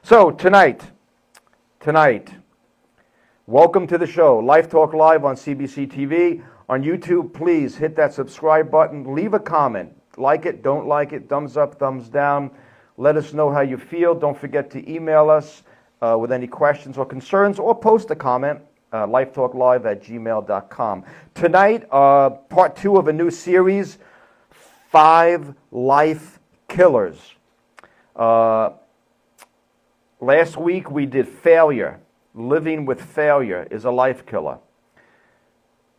So tonight, welcome to the show. Life Talk Live on CBC TV. On YouTube, please hit that subscribe button. Leave a comment. Like it, don't like it, thumbs up, thumbs down. Let us know how you feel. Don't forget to email us with any questions or concerns, or post a comment, lifetalklive@gmail.com. Tonight, part 2 of a new series, 5 Life Killers. Last week we did failure. Living with failure is a life killer.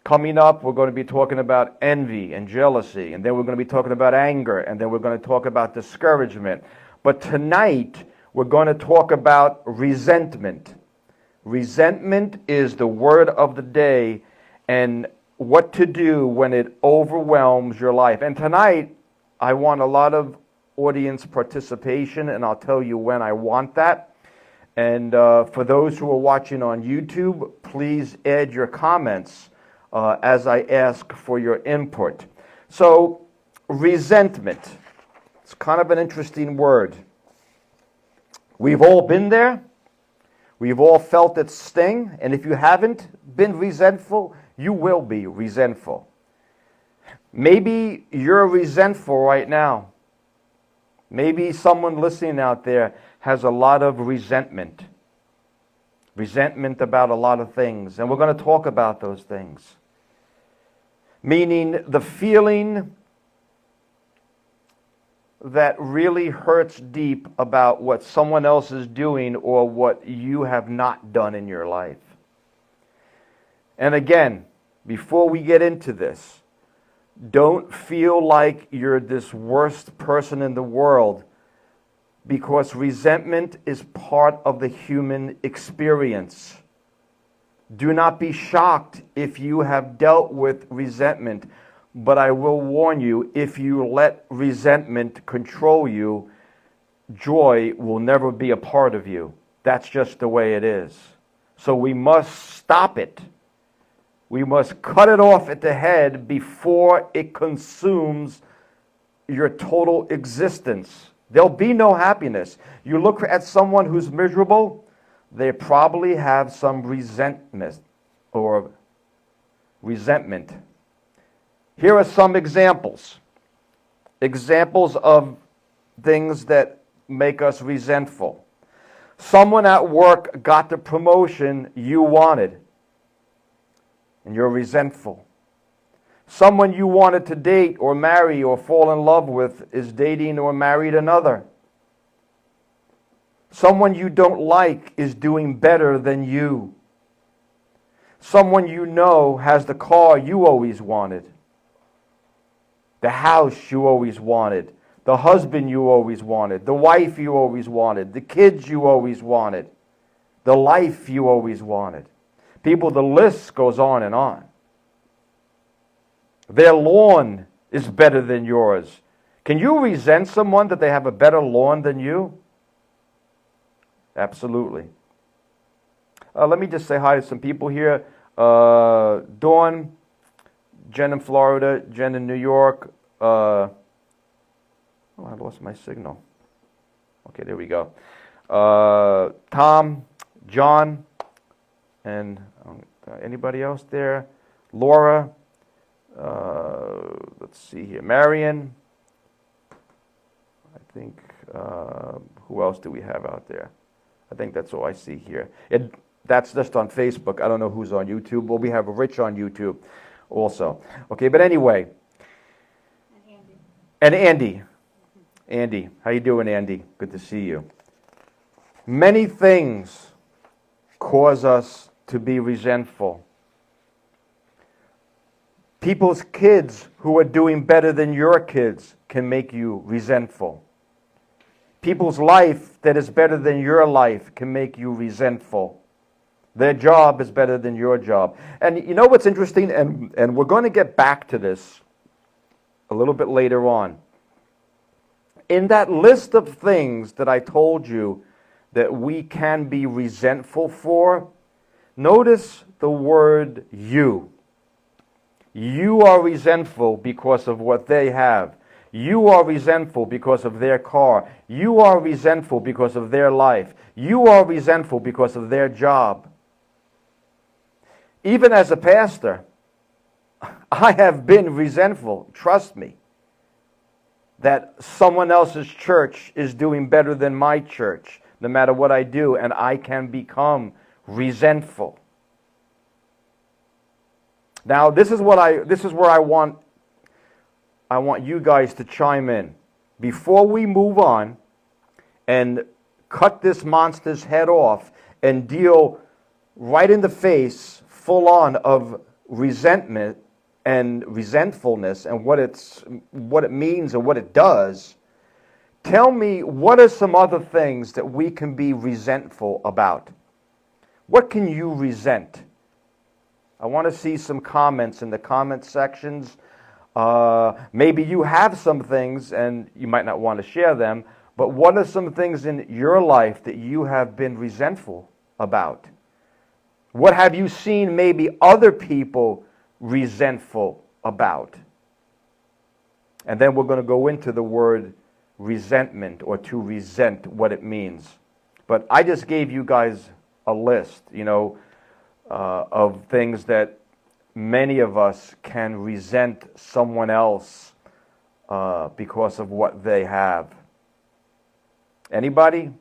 Coming up, we're going to be talking about envy and jealousy, and then we're going to be talking about anger, and then we're going to talk about discouragement. But tonight, we're going to talk about resentment. Resentment is the word of the day, and what to do when it overwhelms your life. And tonight, I want a lot of audience participation, and I'll tell you when I want that. And for those who are watching on YouTube, please add your comments as I ask for your input. So, resentment. It's kind of an interesting word. We've all been there. We've all felt its sting. And if you haven't been resentful, you will be resentful. Maybe you're resentful right now. Maybe someone listening out there has a lot of resentment. Resentment about a lot of things. And we're going to talk about those things. Meaning the feeling that really hurts deep about what someone else is doing or what you have not done in your life. And again, before we get into this, don't feel like you're this worst person in the world, because resentment is part of the human experience. Do not be shocked if you have dealt with resentment, but I will warn you, if you let resentment control you, joy will never be a part of you. That's just the way it is. So we must stop it. We must cut it off at the head before it consumes your total existence. There'll be no happiness. You look at someone who's miserable, they probably have some resentment. Here are some examples. Examples of things that make us resentful. Someone at work got the promotion you wanted, and you're resentful. Someone you wanted to date or marry or fall in love with is dating or married another. Someone you don't like is doing better than you. Someone you know has the car you always wanted, the house you always wanted, the husband you always wanted, the wife you always wanted, the kids you always wanted, the life you always wanted. People, the list goes on and on. Their lawn is better than yours. Can you resent someone that they have a better lawn than you? Absolutely. Let me just say hi to some people here. Dawn, Jen in Florida, Jen in New York. I lost my signal. Okay, there we go. Tom, John, and anybody else there? Laura. Let's see here. Marion. I think, who else do we have out there? I think that's all I see here. That's just on Facebook. I don't know who's on YouTube. Well, we have Rich on YouTube also. Okay, but anyway. And Andy. Andy. How you doing, Andy? Good to see you. Many things cause us to be resentful. People's kids who are doing better than your kids can make you resentful. People's life that is better than your life can make you resentful. Their job is better than your job. And you know what's interesting? And we're going to get back to this a little bit later on. In that list of things that I told you that we can be resentful for, notice the word you. You are resentful because of what they have. You are resentful because of their car. You are resentful because of their life. You are resentful because of their job. Even as a pastor, I have been resentful, trust me, that someone else's church is doing better than my church, no matter what I do, and I can become resentful. Now, this is where I want you guys to chime in. Before we move on and cut this monster's head off and deal right in the face, full on, of resentment and resentfulness and what it means and what it does, tell me, what are some other things that we can be resentful about? What can you resent? I want to see some comments in the comment sections. Maybe you have some things and you might not want to share them, but what are some things in your life that you have been resentful about? What have you seen maybe other people resentful about? And then we're going to go into the word resentment, or to resent, what it means. But I just gave you guys a list, of things that many of us can resent someone else because of what they have. Anybody?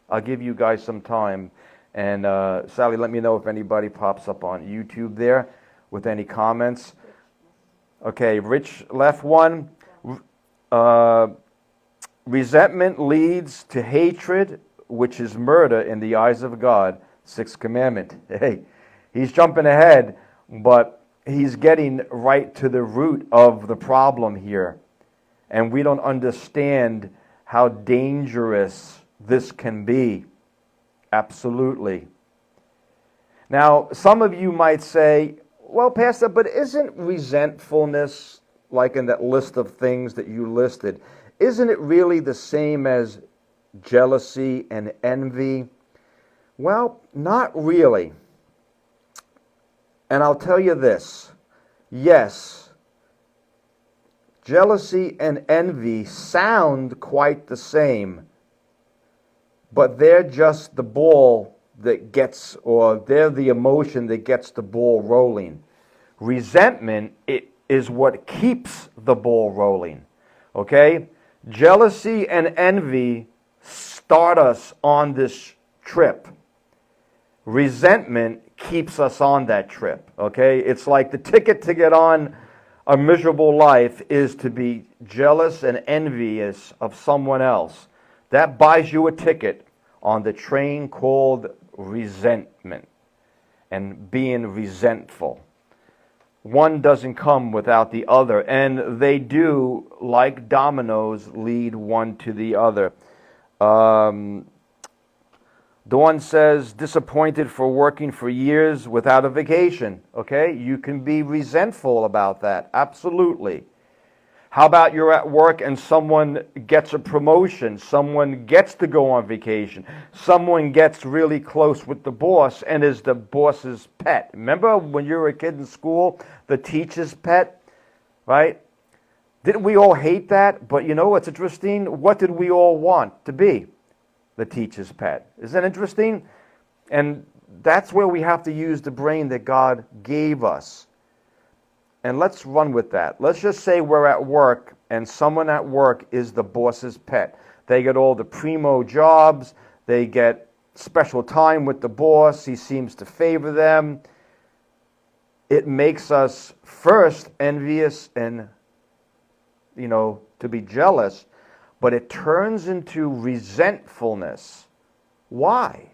I'll give you guys some time. And Sally, let me know if anybody pops up on YouTube there with any comments. Okay, Rich left one. Resentment leads to hatred, which is murder in the eyes of God. Sixth commandment. Hey, he's jumping ahead, but he's getting right to the root of the problem here. And we don't understand how dangerous this can be. Absolutely. Now, some of you might say, well, Pastor, but isn't resentfulness, like in that list of things that you listed, isn't it really the same as jealousy and envy? Well, not really. And I'll tell you this. Yes, jealousy and envy sound quite the same, but they're just the ball that gets, or they're the emotion that gets the ball rolling. Resentment, it is what keeps the ball rolling. Okay? Jealousy and envy start us on this trip. Resentment keeps us on that trip. Okay? It's like the ticket to get on a miserable life is to be jealous and envious of someone else. That buys you a ticket on the train called resentment and being resentful. One doesn't come without the other, and they do, like dominoes, lead one to the other. Dawn says, disappointed for working for years without a vacation. Okay, you can be resentful about that, absolutely. How about you're at work and someone gets a promotion, someone gets to go on vacation, someone gets really close with the boss and is the boss's pet. Remember when you were a kid in school, the teacher's pet, right? Didn't we all hate that? But you know what's interesting? What did we all want to be? The teacher's pet. Isn't that interesting? And that's where we have to use the brain that God gave us. And let's run with that. Let's just say we're at work and someone at work is the boss's pet. They get all the primo jobs. They get special time with the boss. He seems to favor them. It makes us first envious and, to be jealous, but it turns into resentfulness. Why?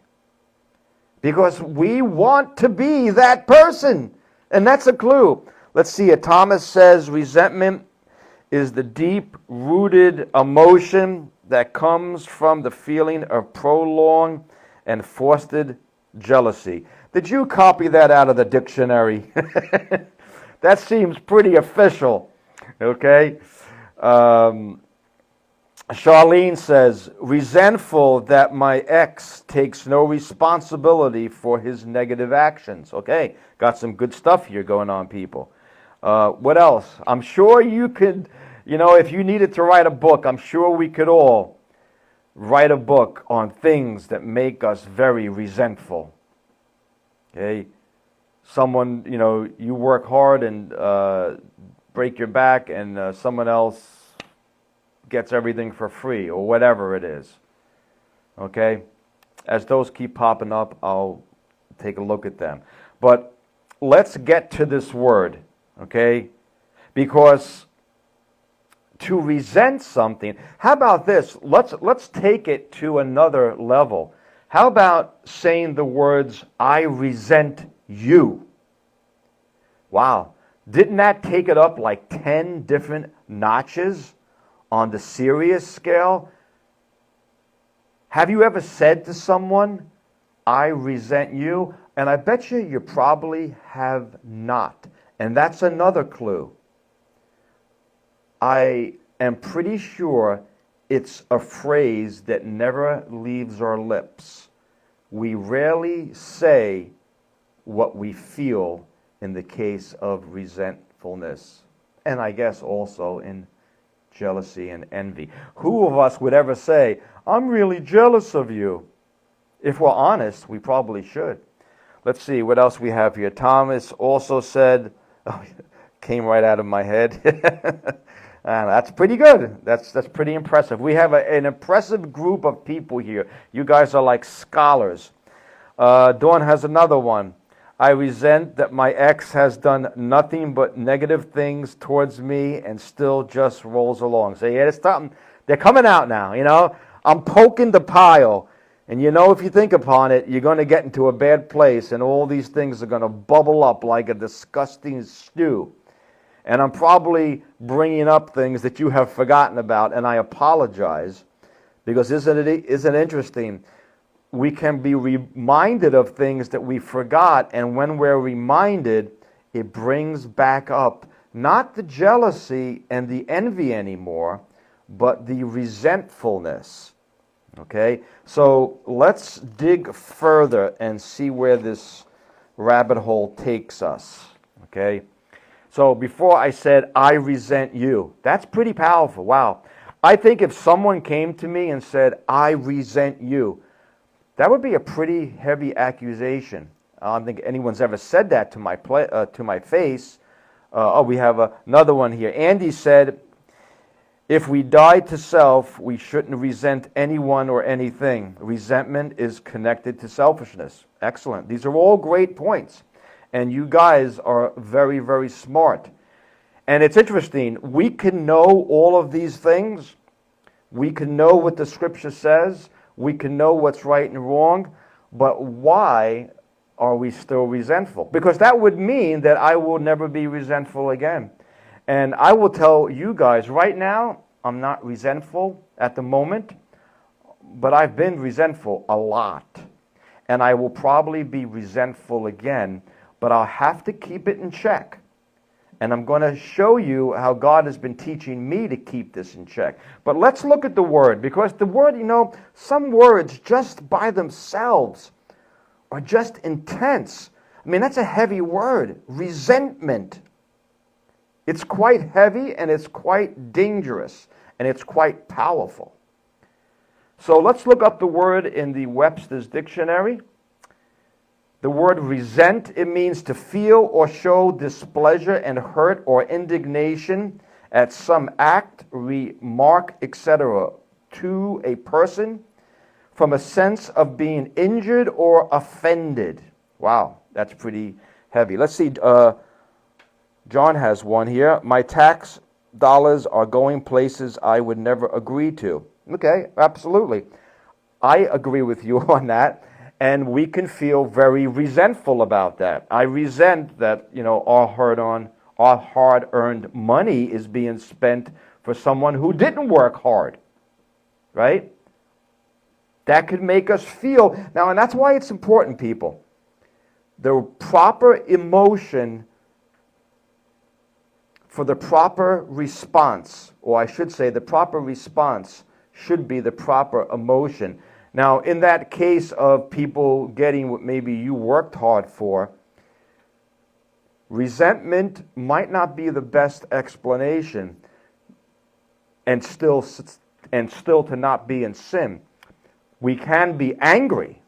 Because we want to be that person. And that's a clue. Let's see it. Thomas says resentment is the deep-rooted emotion that comes from the feeling of prolonged and fostered jealousy. Did you copy that out of the dictionary? That seems pretty official. Okay? Charlene says, resentful that my ex takes no responsibility for his negative actions. Okay, got some good stuff here going on, people. What else? I'm sure you could You know, if you needed to write a book, I'm sure we could all write a book on things that make us very resentful. Okay? Someone, you know, you work hard and break your back, and someone else gets everything for free, or whatever it is. Okay? As those keep popping up, I'll take a look at them. But let's get to this word, okay? Because to resent something, how about this? Let's take it to another level. How about saying the words, I resent you? Wow. Didn't that take it up like 10 different notches on the serious scale? Have you ever said to someone, I resent you? And I bet you probably have not. And that's another clue. I am pretty sure it's a phrase that never leaves our lips. We rarely say what we feel in the case of resentfulness. And I guess also in jealousy and envy. Who of us would ever say, I'm really jealous of you? If we're honest, we probably should. Let's see what else we have here. Thomas also said, oh, came right out of my head. That's pretty good. That's pretty impressive. We have an impressive group of people here. You guys are like scholars. Dawn has another one. I resent that my ex has done nothing but negative things towards me and still just rolls along. So yeah, they're coming out now, you know. I'm poking the pile. And you know, if you think upon it, you're going to get into a bad place, and all these things are going to bubble up like a disgusting stew. And I'm probably bringing up things that you have forgotten about, and I apologize, because isn't it interesting? We can be reminded of things that we forgot, and when we're reminded, it brings back up not the jealousy and the envy anymore, but the resentfulness. Okay, so let's dig further and see where this rabbit hole takes us. Okay, so before I said, I resent you. That's pretty powerful. Wow. I think if someone came to me and said, I resent you, that would be a pretty heavy accusation. I don't think anyone's ever said that to my face. We have another one here. Andy said, if we die to self, we shouldn't resent anyone or anything. Resentment is connected to selfishness. Excellent. These are all great points. And you guys are very, very smart. And it's interesting. We can know all of these things. We can know what the scripture says. We can know what's right and wrong. But why are we still resentful? Because that would mean that I will never be resentful again. And I will tell you guys right now, I'm not resentful at the moment, but I've been resentful a lot. And I will probably be resentful again, but I'll have to keep it in check. And I'm going to show you how God has been teaching me to keep this in check. But let's look at the word, because the word, you know, some words just by themselves are just intense. I mean, that's a heavy word, resentment. It's quite heavy, and it's quite dangerous, and it's quite powerful. So let's look up the word in the Webster's Dictionary. The word resent, it means to feel or show displeasure and hurt or indignation at some act, remark, etc. to a person from a sense of being injured or offended. Wow, that's pretty heavy. Let's see. John has one here. My tax dollars are going places I would never agree to. Okay, absolutely. I agree with you on that, and we can feel very resentful about that. I resent that, you know, our hard-earned money is being spent for someone who didn't work hard, right? That could make us feel. Now, and that's why it's important, people. The proper emotion for the proper response, or I should say the proper response should be the proper emotion. Now, in that case of people getting what maybe you worked hard for, resentment might not be the best explanation. and still to not be in sin. We can be angry,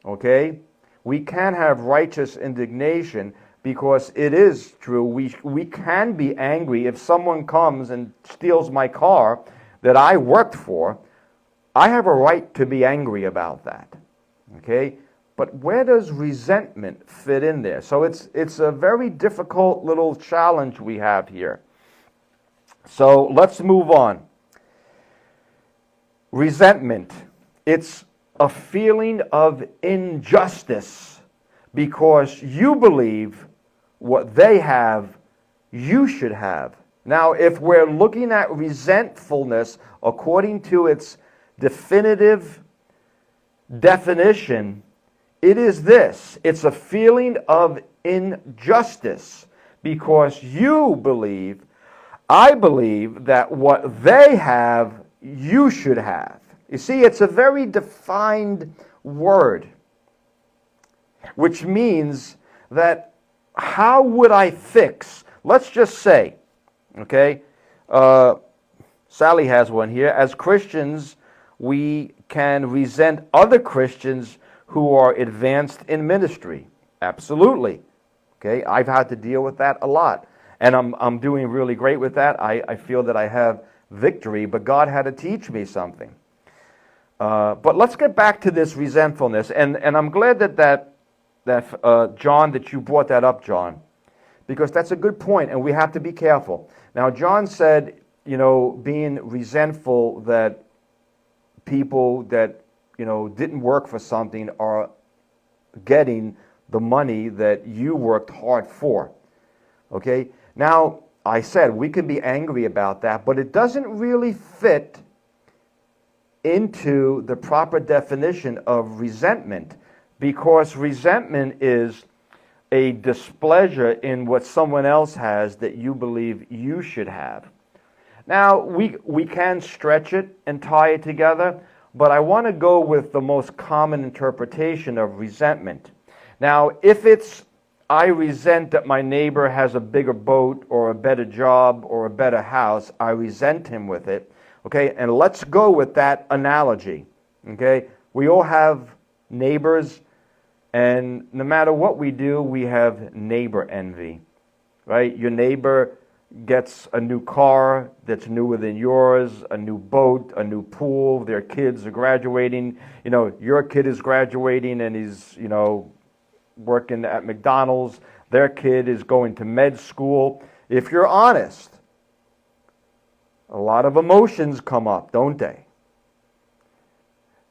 okay? We can have righteous indignation, because it is true. We can be angry if someone comes and steals my car that I worked for. I have a right to be angry about that, okay? But where does resentment fit in there? So it's a very difficult little challenge we have here. So let's move on. Resentment. It's a feeling of injustice because you believe what they have, you should have. Now, if we're looking at resentfulness according to its definitive definition, it is this. It's a feeling of injustice because you believe, I believe, that what they have, you should have. You see, it's a very defined word, which means that how would I fix? Let's just say, okay, Sally has one here. As Christians, we can resent other Christians who are advanced in ministry. Absolutely. Okay, I've had to deal with that a lot. And I'm doing really great with that. I feel that I have victory, but God had to teach me something. But let's get back to this resentfulness. And I'm glad that John, that you brought that up, John, because that's a good point, and we have to be careful. Now, John said, being resentful that people that, didn't work for something are getting the money that you worked hard for. Okay? Now, I said we could be angry about that, but it doesn't really fit into the proper definition of resentment, because resentment is a displeasure in what someone else has that you believe you should have. Now, we can stretch it and tie it together, but I want to go with the most common interpretation of resentment. Now, if it's, I resent that my neighbor has a bigger boat or a better job or a better house, I resent him with it, okay? And let's go with that analogy, okay? We all have neighbors, and no matter what we do, we have neighbor envy, right? Your neighbor gets a new car that's newer than yours, a new boat, a new pool, their kids are graduating. Your kid is graduating and he's, working at McDonald's. Their kid is going to med school. If you're honest, a lot of emotions come up, don't they?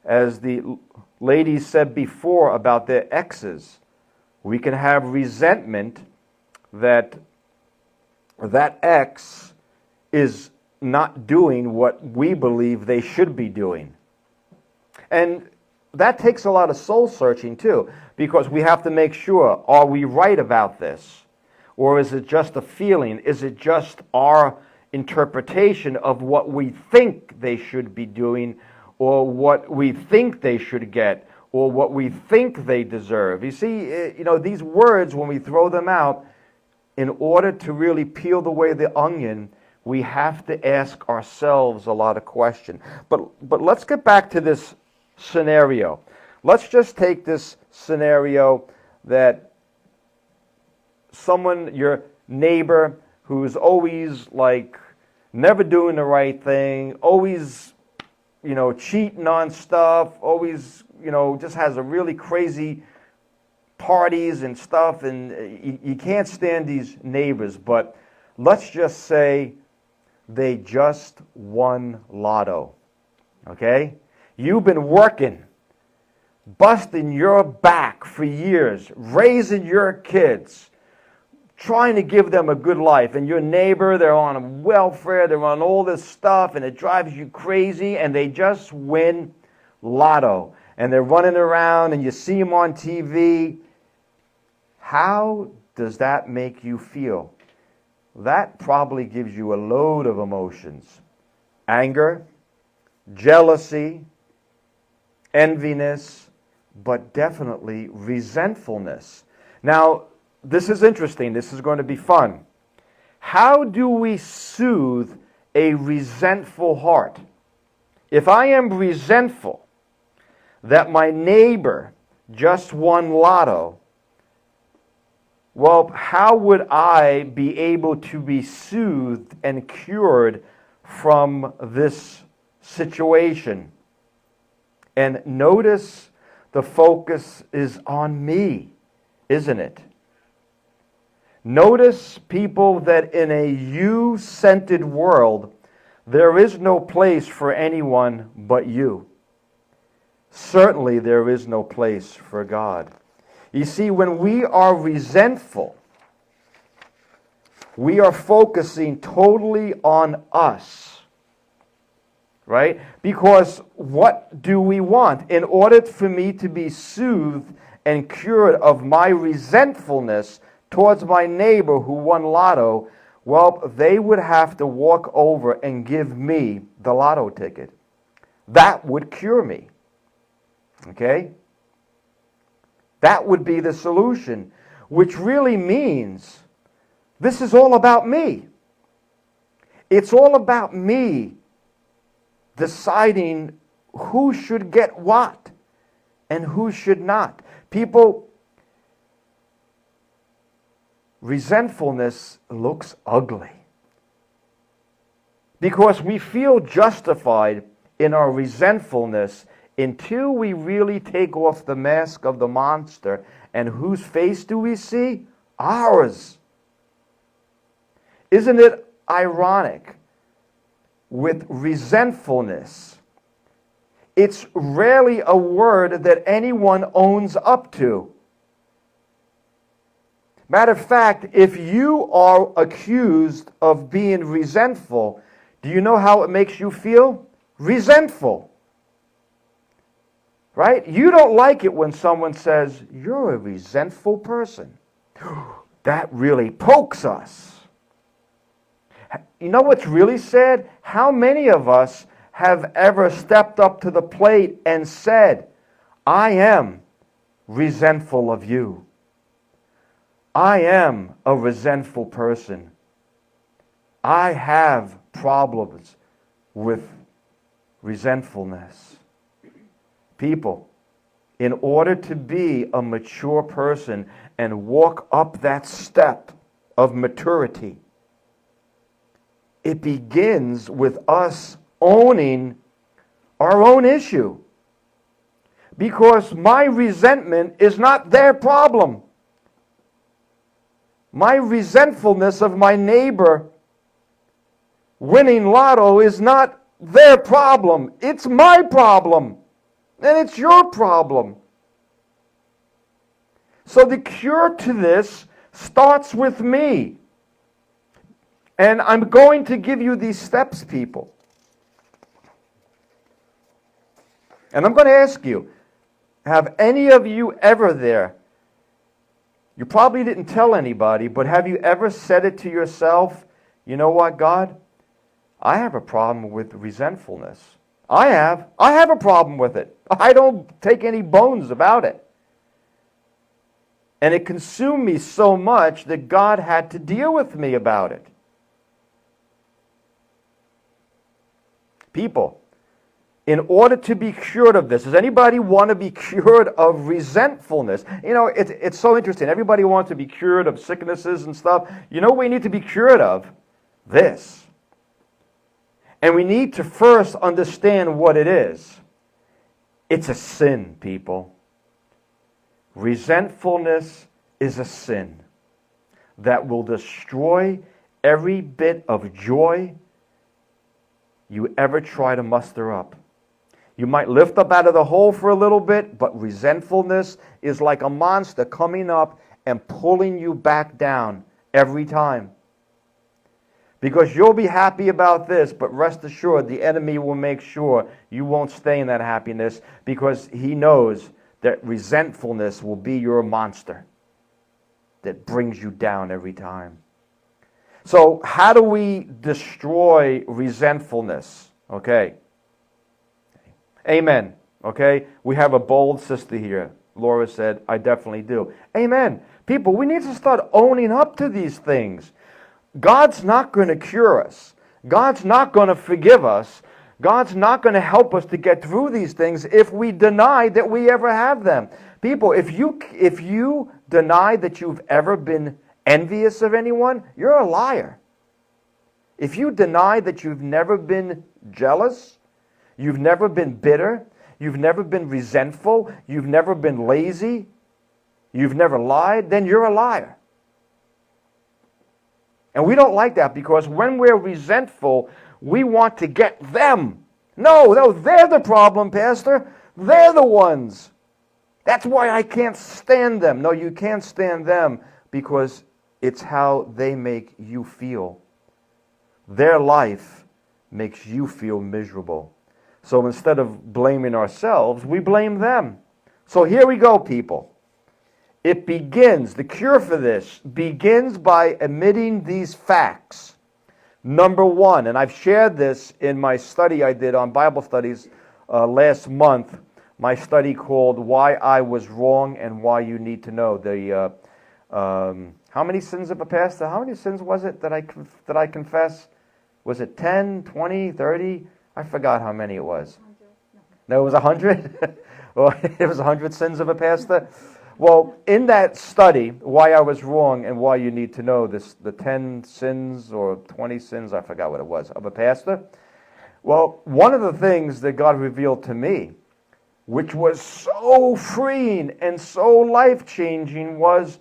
As the ladies said before about their exes, we can have resentment that ex is not doing what we believe they should be doing. And that takes a lot of soul searching too, because we have to make sure, are we right about this? Or is it just a feeling? Is it just our interpretation of what we think they should be doing, or what we think they should get, or what we think they deserve? You see, these words, when we throw them out, in order to really peel away the onion, we have to ask ourselves a lot of questions. But let's get back to this scenario. Let's just take this scenario that someone, your neighbor, who's always never doing the right thing, always, cheating on stuff, always, just has a really crazy parties and stuff, and you can't stand these neighbors, but let's just say they just won lotto, okay? You've been working, busting your back for years, raising your kids, trying to give them a good life, and your neighbor, they're on welfare, they're on all this stuff, and it drives you crazy, and they just win lotto, and they're running around, and you see them on TV. How does that make you feel? That probably gives you a load of emotions. Anger, jealousy, enviness, but definitely resentfulness. Now, this is interesting. This is going to be fun. How do we soothe a resentful heart. If I am resentful that my neighbor just won lotto, well, how would I be able to be soothed and cured from this situation? And notice the focus is on me, isn't it? Notice, people, that in a you-centered world, there is no place for anyone but you. Certainly there is no place for God. You see, when we are resentful, we are focusing totally on us. Right? Because what do we want? In order for me to be soothed and cured of my resentfulness towards my neighbor who won lotto, well, they would have to walk over and give me the lotto ticket. That would cure me. Okay? That would be the solution, which really means this is all about me. It's all about me deciding who should get what and who should not. People, resentfulness looks ugly because we feel justified in our resentfulness until we really take off the mask of the monster. And whose face do we see? Ours. Isn't it ironic? With resentfulness, it's rarely a word that anyone owns up to. Matter of fact, if you are accused of being resentful, do you know how it makes you feel? Resentful. Right? You don't like it when someone says, "You're a resentful person." That really pokes us. You know what's really sad? How many of us have ever stepped up to the plate and said, "I am resentful of you. I am a resentful person. I have problems with resentfulness." People, in order to be a mature person and walk up that step of maturity, it begins with us owning our own issue. Because my resentment is not their problem. My resentfulness of my neighbor winning lotto is not their problem. It's my problem. And it's your problem. So the cure to this starts with me. And I'm going to give you these steps, people. And I'm going to ask you, have any of you ever there, you probably didn't tell anybody, but have you ever said it to yourself, "You know what, God? I have a problem with resentfulness. I have a problem with it. I don't take any bones about it. And it consumed me so much that God had to deal with me about it." People, in order to be cured of this, does anybody want to be cured of resentfulness? You know, it's so interesting. Everybody wants to be cured of sicknesses and stuff. You know what we need to be cured of? This. And we need to first understand what it is. It's a sin, people. Resentfulness is a sin that will destroy every bit of joy you ever try to muster up. You might lift up out of the hole for a little bit, but resentfulness is like a monster coming up and pulling you back down every time. Because you'll be happy about this, but rest assured the enemy will make sure you won't stay in that happiness because he knows that resentfulness will be your monster that brings you down every time. So how do we destroy resentfulness? Okay. Amen. Okay. We have a bold sister here. Laura said, "I definitely do." Amen. People, we need to start owning up to these things. God's not going to cure us. God's not going to forgive us. God's not going to help us to get through these things if we deny that we ever have them. People, if you deny that you've ever been envious of anyone, you're a liar. If you deny that you've never been jealous, you've never been bitter, you've never been resentful, you've never been lazy, you've never lied, then you're a liar. And we don't like that, because when we're resentful, we want to get them. No, they're the problem, Pastor. They're the ones. That's why I can't stand them. No, you can't stand them because it's how they make you feel. Their life makes you feel miserable. So instead of blaming ourselves, we blame them. So here we go, people. It begins, the cure for this begins by admitting these facts. Number one, and I've shared this in my study I did on Bible studies last month, my study called Why I Was Wrong and Why You Need to Know. How many sins of a pastor? How many sins was it that I confess? Was it 10, 20, 30? I forgot how many it was. 100. No, it was 100? Well, it was 100 sins of a pastor? Well, in that study, Why I Was Wrong and Why You Need to Know, the 10 sins or 20 sins, I forgot what it was, of a pastor. Well, one of the things that God revealed to me, which was so freeing and so life-changing, was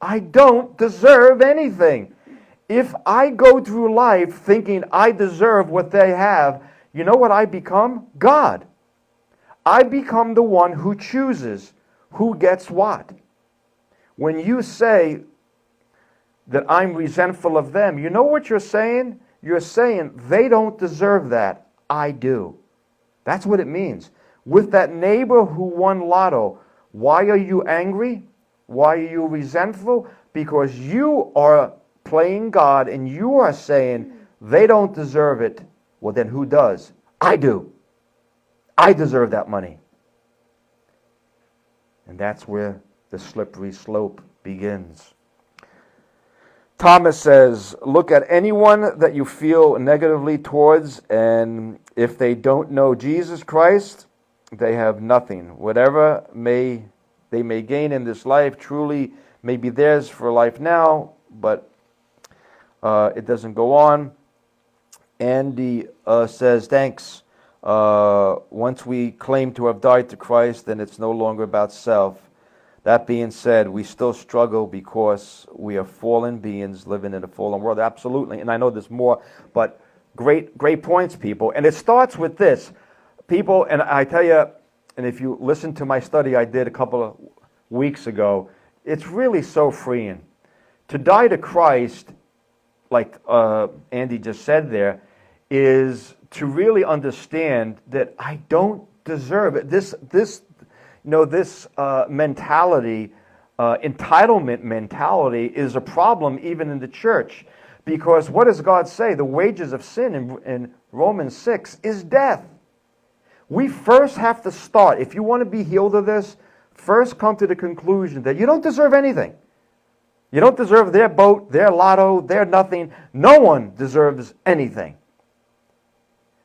I don't deserve anything. If I go through life thinking I deserve what they have, you know what I become? God. I become the one who chooses who gets what. When you say that I'm resentful of them, you know what you're saying? You're saying they don't deserve that. I do. That's what it means. With that neighbor who won lotto, why are you angry? Why are you resentful? Because you are playing God and you are saying they don't deserve it. Well, then who does? I do. I deserve that money. And that's where the slippery slope begins. Thomas says, look at anyone that you feel negatively towards, and if they don't know Jesus Christ, they have nothing. Whatever they may gain in this life truly may be theirs for life now, but it doesn't go on. Andy says, thanks. Once we claim to have died to Christ, then it's no longer about self. That being said, we still struggle because we are fallen beings living in a fallen world. Absolutely, and I know there's more, but great points, people. And it starts with this. People, and I tell you, and if you listen to my study I did a couple of weeks ago, it's really so freeing. To die to Christ, like Andy just said there, is to really understand that I don't deserve it. This mentality, entitlement mentality, is a problem even in the church. Because what does God say? The wages of sin in Romans 6 is death. We first have to start, if you want to be healed of this, first come to the conclusion that you don't deserve anything. You don't deserve their boat, their lotto, their nothing. No one deserves anything.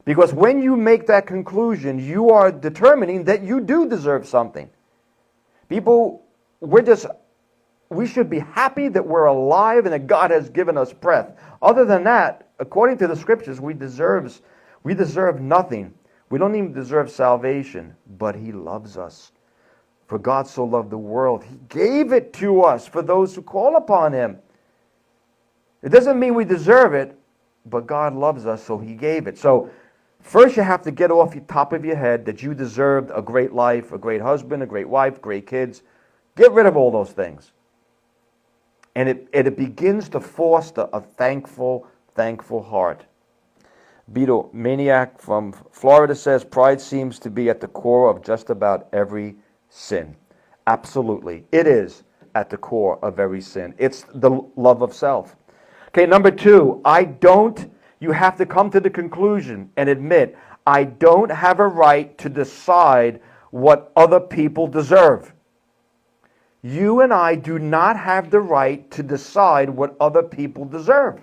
Because when you make that conclusion, you are determining that you do deserve something. People, we should be happy that we're alive and that God has given us breath. Other than that, according to the scriptures, we deserve nothing. We don't even deserve salvation, but He loves us. For God so loved the world, He gave it to us for those who call upon Him. It doesn't mean we deserve it, but God loves us, so He gave it. So first you have to get off the top of your head that you deserved a great life, a great husband, a great wife, great kids. Get rid of all those things. And it begins to foster a thankful heart. Beetle Maniac from Florida says, pride seems to be at the core of just about every sin. Absolutely. It is at the core of every sin. It's the love of self. Okay, number two, you have to come to the conclusion and admit, I don't have a right to decide what other people deserve. You and I do not have the right to decide what other people deserve.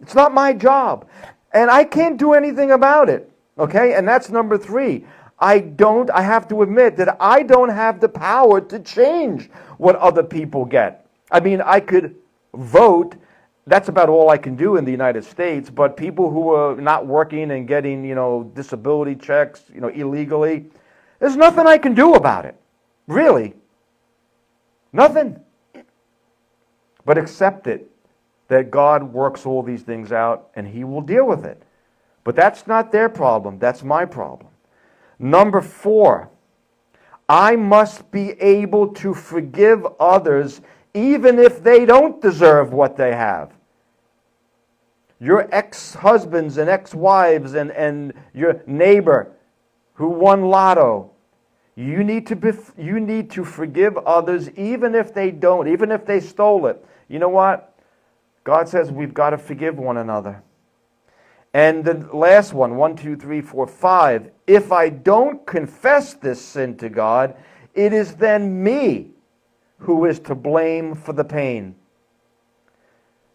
It's not my job. And I can't do anything about it. Okay? And that's number 3. I have to admit that I don't have the power to change what other people get. I mean, I could vote. That's about all I can do in the United States. But people who are not working and getting, disability checks, illegally, there's nothing I can do about it. Really. Nothing. But accept it, that God works all these things out and He will deal with it. But that's not their problem. That's my problem. Number 4, I must be able to forgive others even if they don't deserve what they have. Your ex-husbands and ex-wives and your neighbor who won lotto, you need to forgive others even if they don't, even if they stole it. You know what? God says we've got to forgive one another. And the last one, 1, 2, 3, 4, 5, if I don't confess this sin to God, it is then me who is to blame for the pain.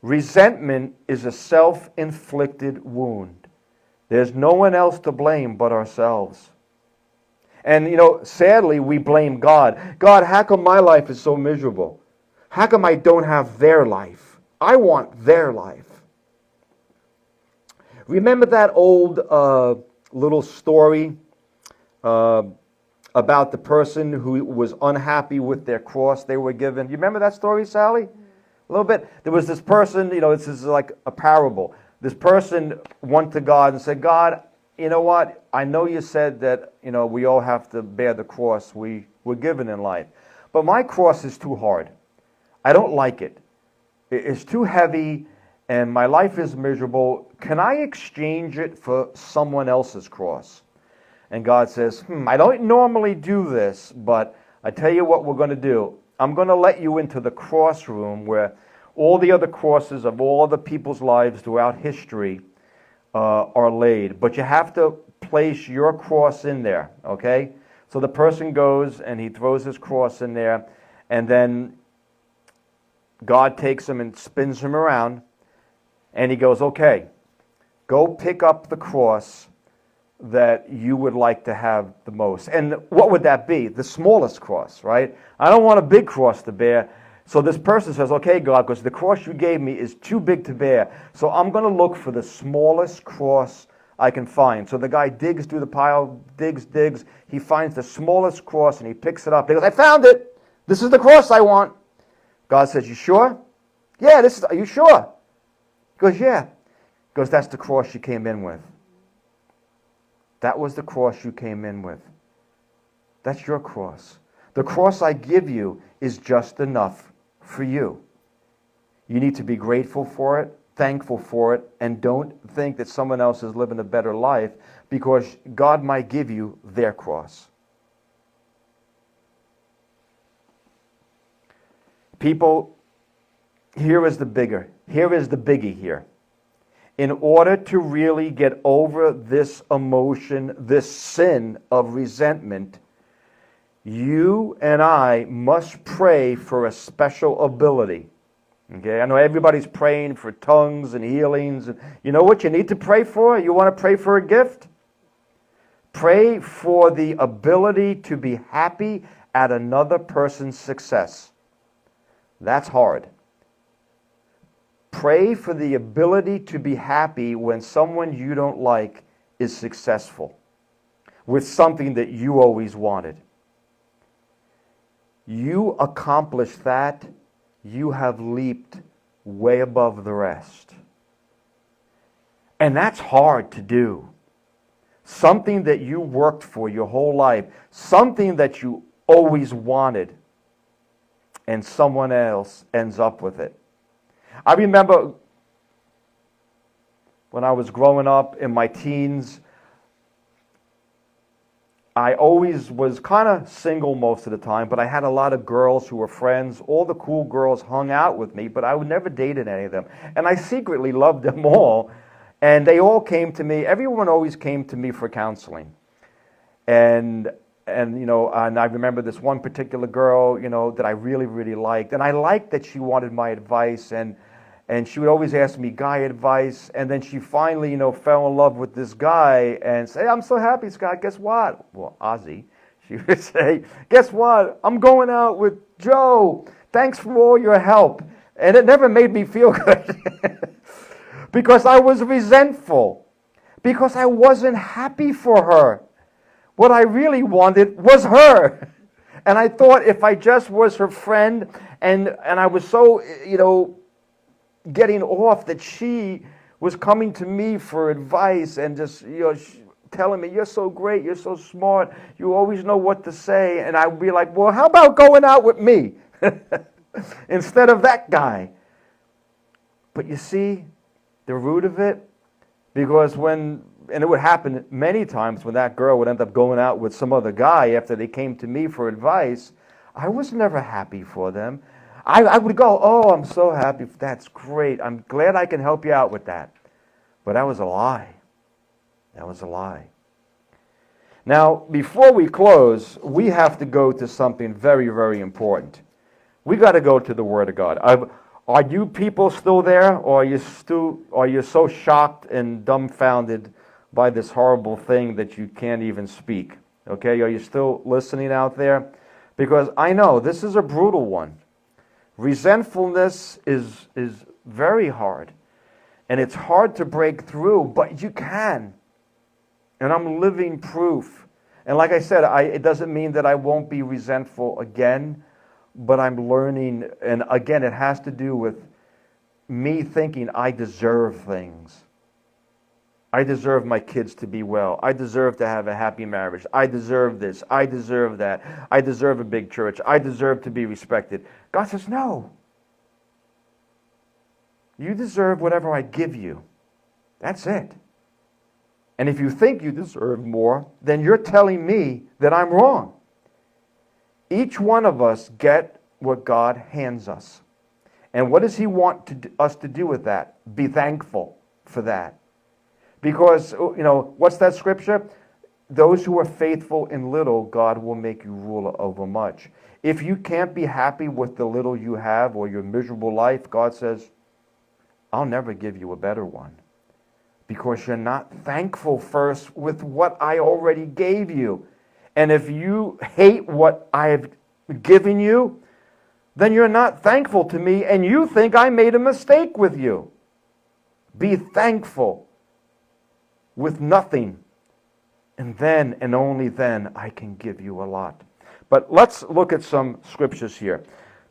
Resentment is a self-inflicted wound. There's no one else to blame but ourselves. And, sadly, we blame God. God, how come my life is so miserable? How come I don't have their life? I want their life. Remember that old little story about the person who was unhappy with their cross they were given? You remember that story, Sally? A little bit. There was this person, this is like a parable. This person went to God and said, God, you know what? I know you said that, we all have to bear the cross we were given in life. But my cross is too hard. I don't like it. It's too heavy and my life is miserable. Can I exchange it for someone else's cross? And God says, I don't normally do this, but I tell you what we're going to do. I'm going to let you into the cross room where all the other crosses of all the people's lives throughout history are laid. But you have to place your cross in there, okay? So the person goes and he throws his cross in there, and then God takes him and spins him around, and He goes, okay, go pick up the cross that you would like to have the most. And what would that be? The smallest cross, right? I don't want a big cross to bear. So this person says, okay, God, because the cross you gave me is too big to bear. So I'm going to look for the smallest cross I can find. So the guy digs through the pile, digs. He finds the smallest cross and he picks it up. He goes, I found it. This is the cross I want. God says, you sure? Yeah, are you sure? He goes, yeah. He goes, that's the cross you came in with. That was the cross you came in with. That's your cross. The cross I give you is just enough for you. You need to be grateful for it, thankful for it, and don't think that someone else is living a better life because God might give you their cross. People, here is the biggie here. In order to really get over this emotion, this sin of resentment, you and I must pray for a special ability. Okay, I know everybody's praying for tongues and healings. You know what you need to pray for? You want to pray for a gift? Pray for the ability to be happy at another person's success. That's hard. Pray for the ability to be happy when someone you don't like is successful with something that you always wanted. You accomplish that, you have leaped way above the rest. And that's hard to do. Something that you worked for your whole life, something that you always wanted, and someone else ends up with it. I remember when I was growing up in my teens, I always was kind of single most of the time, but I had a lot of girls who were friends. All the cool girls hung out with me, but I would never dated any of them. And I secretly loved them all, and they all came to me. Everyone always came to me for counseling. And I remember this one particular girl, that I really, really liked. And I liked that she wanted my advice, and And she would always ask me guy advice. And then she finally, fell in love with this guy and say, I'm so happy, Scott. Guess what? Well, Ozzy. She would say, guess what? I'm going out with Joe. Thanks for all your help. And it never made me feel good because I was resentful, because I wasn't happy for her. What I really wanted was her. And I thought if I just was her friend and I was so, getting off that she was coming to me for advice and just, telling me, you're so great, you're so smart, you always know what to say. And I would be like, well, how about going out with me instead of that guy? But you see the root of it? Because and it would happen many times when that girl would end up going out with some other guy after they came to me for advice, I was never happy for them. I would go, oh, I'm so happy. That's great. I'm glad I can help you out with that. But that was a lie. That was a lie. Now, before we close, we have to go to something very, very important. We got to go to the Word of God. Are you people still there, or are you so shocked and dumbfounded by this horrible thing that you can't even speak? Okay, are you still listening out there? Because I know this is a brutal one. Resentfulness is very hard, and it's hard to break through, but you can. And I'm living proof. And like I said, it doesn't mean that I won't be resentful again, but I'm learning. And again, it has to do with me thinking I deserve things. I deserve my kids to be well. I deserve to have a happy marriage. I deserve this. I deserve that. I deserve a big church. I deserve to be respected. God says, no. You deserve whatever I give you. That's it. And if you think you deserve more, then you're telling me that I'm wrong. Each one of us get what God hands us. And what does He want us to do with that? Be thankful for that. Because, what's that scripture? Those who are faithful in little, God will make you ruler over much. If you can't be happy with the little you have or your miserable life, God says, I'll never give you a better one. Because you're not thankful first with what I already gave you. And if you hate what I have given you, then you're not thankful to me and you think I made a mistake with you. Be thankful with nothing. And then and only then I can give you a lot. But let's look at some scriptures here.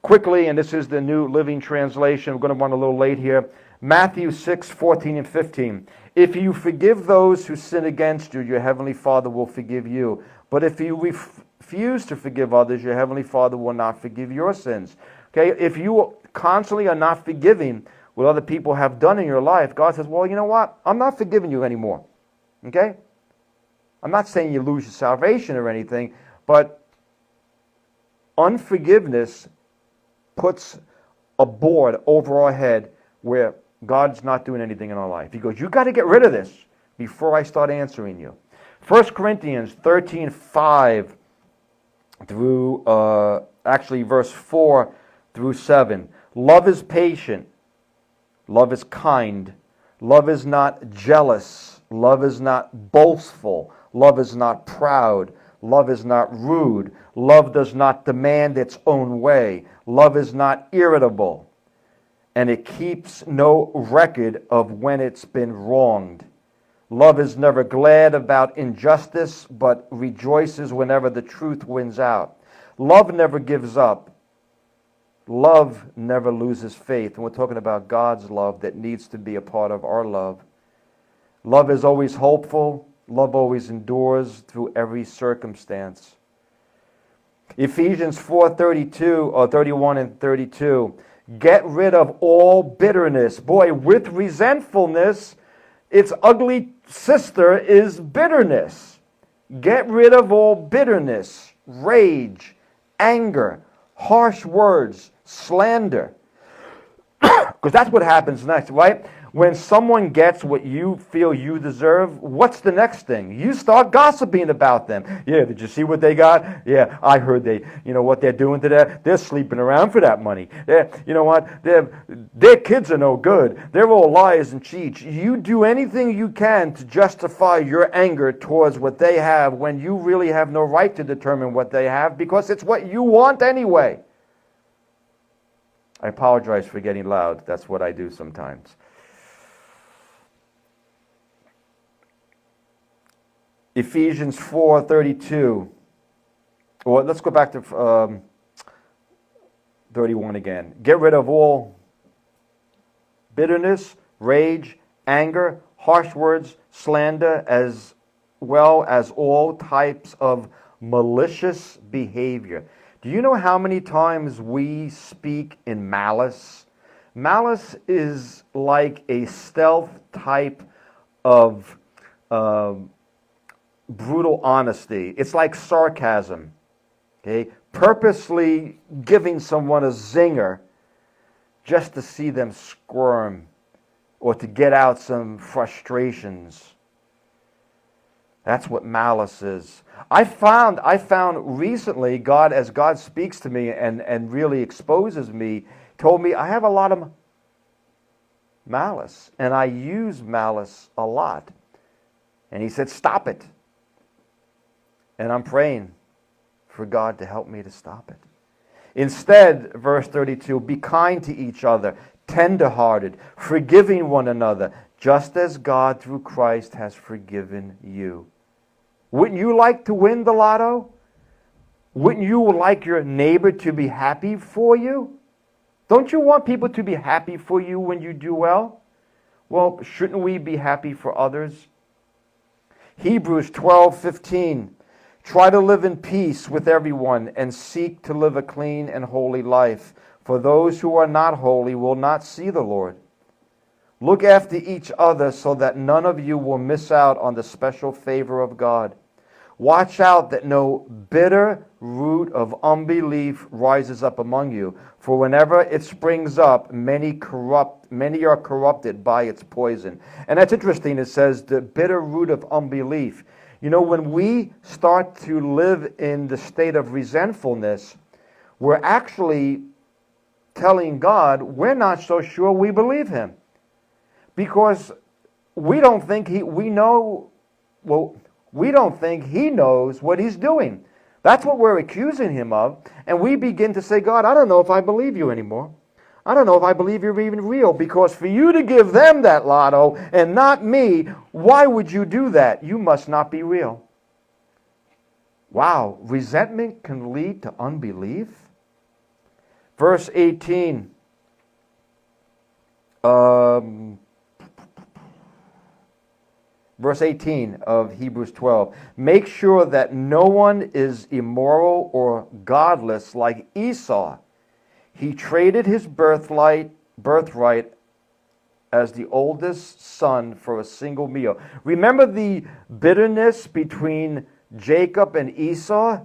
Quickly, and this is the New Living Translation. We're going to run a little late here. Matthew 6:14 and 15. If you forgive those who sin against you, your heavenly Father will forgive you. But if you refuse to forgive others, your heavenly Father will not forgive your sins. Okay, if you constantly are not forgiving what other people have done in your life, God says, well, you know what? I'm not forgiving you anymore. Okay? I'm not saying you lose your salvation or anything, but unforgiveness puts a board over our head where God's not doing anything in our life. He goes, you got to get rid of this before I start answering you. 1 Corinthians 13:5 through, verse 4 through 7. Love is patient. Love is kind. Love is not jealous. Love is not boastful. Love is not proud. Love is not rude. Love does not demand its own way. Love is not irritable. And it keeps no record of when it's been wronged. Love is never glad about injustice, but rejoices whenever the truth wins out. Love never gives up. Love never loses faith. And we're talking about God's love that needs to be a part of our love. Love is always hopeful. Love always endures through every circumstance. Ephesians 4:32 or 31 and 32. Get rid of all bitterness. Boy, with resentfulness, its ugly sister is bitterness. Get rid of all bitterness, rage, anger, harsh words, slander. Because that's what happens next, right? when someone gets what you feel you deserve, what's the next thing? You start gossiping about them. Yeah, did you see what they got? Yeah, I heard what they're doing to that. They're sleeping around for that money. You know what? Their kids are no good. They're all liars and cheats. You do anything you can to justify your anger towards what they have when you really have no right to determine what they have because it's what you want anyway. I apologize for getting loud. That's what I do sometimes. Ephesians 4:32. Well, let's go back to 31 again. Get rid of all bitterness, rage, anger, harsh words, slander, as well as all types of malicious behavior. Do you know how many times we speak in malice? Malice is like a stealth type of brutal honesty. It's like sarcasm. Okay? Purposely giving someone a zinger just to see them squirm or to get out some frustrations. That's what malice is. I found recently, as God speaks to me and really exposes me, told me I have a lot of malice, and I use malice a lot. And he said, stop it. And I'm praying for God to help me to stop it. Instead, verse 32, be kind to each other, tenderhearted, forgiving one another, just as God through Christ has forgiven you. Wouldn't you like to win the lotto? Wouldn't you like your neighbor to be happy for you? Don't you want people to be happy for you when you do well? Well, shouldn't we be happy for others? Hebrews 12:15. Try to live in peace with everyone and seek to live a clean and holy life. For those who are not holy will not see the Lord. Look after each other so that none of you will miss out on the special favor of God. Watch out that no bitter root of unbelief rises up among you, for whenever it springs up, many are corrupted by its poison. And that's interesting. It says the bitter root of unbelief. You know, when we start to live in the state of resentfulness, we're actually telling God we're not so sure we believe him. Because we don't think he knows what he's doing. That's what we're accusing him of. And we begin to say, God, I don't know if I believe you anymore. I don't know if I believe you're even real. Because for you to give them that lotto and not me, why would you do that? You must not be real. Wow, resentment can lead to unbelief. Verse 18. Verse 18 of Hebrews 12. Make sure that no one is immoral or godless like Esau. He traded his birthright as the oldest son for a single meal. Remember the bitterness between Jacob and Esau?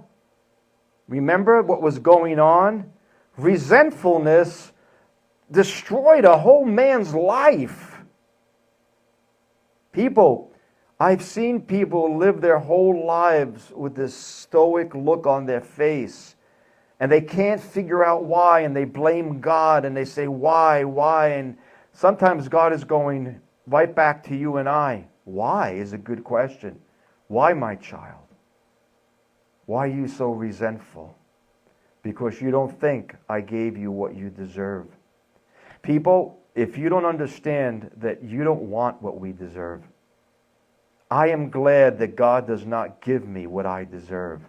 Remember what was going on? Resentfulness destroyed a whole man's life. I've seen people live their whole lives with this stoic look on their face, and they can't figure out why, and they blame God, and they say, why, and sometimes God is going right back to you and I. Why is a good question. Why, my child? Why are you so resentful? Because you don't think I gave you what you deserve. People, if you don't understand that you don't want what we deserve, I am glad that God does not give me what I deserve.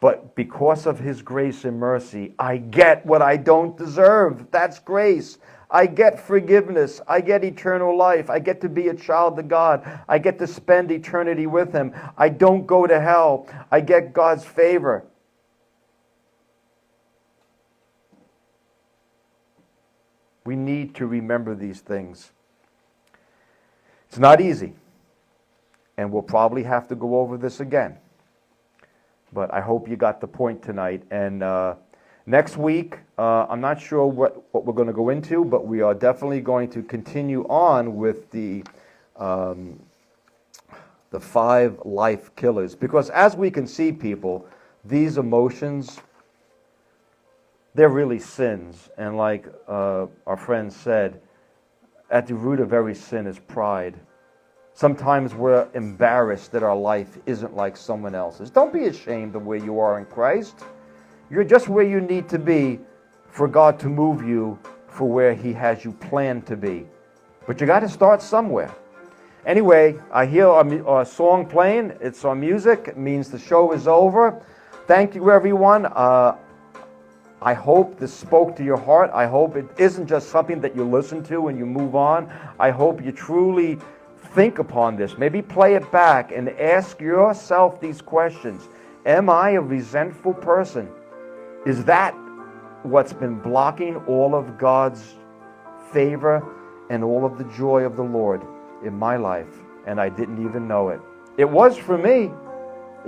But because of his grace and mercy, I get what I don't deserve. That's grace. I get forgiveness. I get eternal life. I get to be a child of God. I get to spend eternity with him. I don't go to hell. I get God's favor. We need to remember these things. It's not easy. And we'll probably have to go over this again. But I hope you got the point tonight. And Next week, I'm not sure what we're going to go into, but we are definitely going to continue on with the 5 life killers. Because as we can see, people, these emotions, they're really sins. And like our friend said, at the root of every sin is pride. Sometimes we're embarrassed that our life isn't like someone else's. Don't be ashamed of where you are in Christ. You're just where you need to be for God to move you for where He has you planned to be. But you got to start somewhere. Anyway, I hear our song playing. It's our music. It means the show is over. Thank you, everyone. I hope this spoke to your heart. I hope it isn't just something that you listen to and you move on. I hope you truly think upon this. Maybe play it back and ask yourself these questions. Am I a resentful person? Is that what's been blocking all of God's favor and all of the joy of the Lord in my life? And I didn't even know it. It was for me.